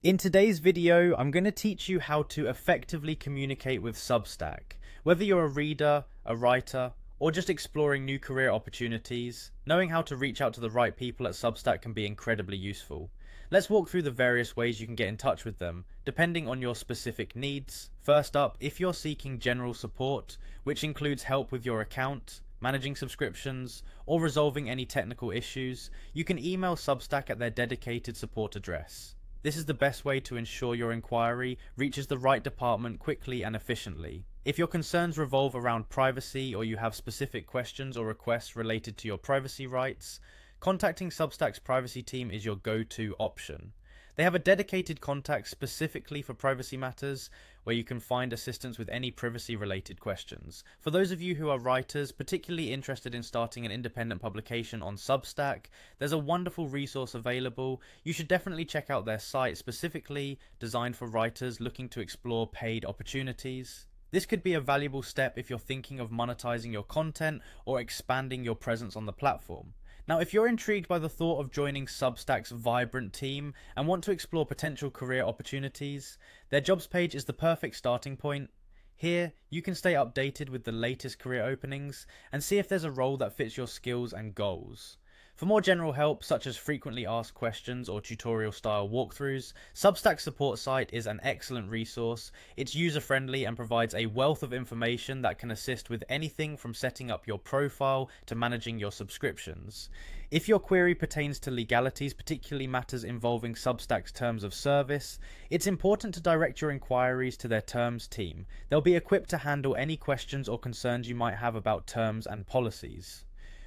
In today's video, I'm going to teach you how to effectively communicate with Substack. Whether you're a reader, a writer, or just exploring new career opportunities, knowing how to reach out to the right people at Substack can be incredibly useful. Let's walk through the various ways you can get in touch with them, depending on your specific needs. First up, if you're seeking general support, which includes help with your account, managing subscriptions, or resolving any technical issues, you can email Substack at their dedicated support address. This is the best way to ensure your inquiry reaches the right department quickly and efficiently. If your concerns revolve around privacy or you have specific questions or requests related to your privacy rights, contacting Substack's privacy team is your go-to option. They have a dedicated contact specifically for privacy matters, where you can find assistance with any privacy-related questions. For those of you who are writers, particularly interested in starting an independent publication on Substack, there's a wonderful resource available. You should definitely check out their site, specifically designed for writers looking to explore paid opportunities. This could be a valuable step if you're thinking of monetizing your content or expanding your presence on the platform. Now, if you're intrigued by the thought of joining Substack's vibrant team and want to explore potential career opportunities, their jobs page is the perfect starting point. Here, you can stay updated with the latest career openings and see if there's a role that fits your skills and goals. For more general help, such as frequently asked questions or tutorial-style walkthroughs, Substack's support site is an excellent resource. It's user-friendly and provides a wealth of information that can assist with anything from setting up your profile to managing your subscriptions. If your query pertains to legalities, particularly matters involving Substack's terms of service, it's important to direct your inquiries to their terms team. They'll be equipped to handle any questions or concerns you might have about terms and policies.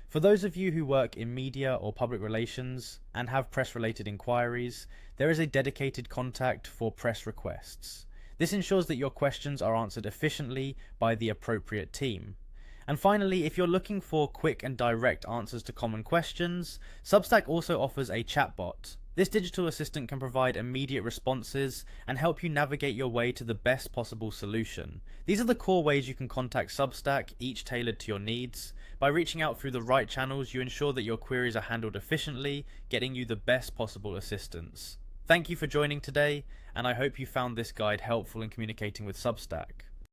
For those of you who work in media or public relations and have press-related inquiries, there is a dedicated contact for press requests. This ensures that your questions are answered efficiently by the appropriate team. And finally, if you're looking for quick and direct answers to common questions, Substack also offers a chatbot. This digital assistant can provide immediate responses and help you navigate your way to the best possible solution. These are the core ways you can contact Substack, each tailored to your needs. By reaching out through the right channels, you ensure that your queries are handled efficiently, getting you the best possible assistance. Thank you for joining today, and I hope you found this guide helpful in communicating with Substack.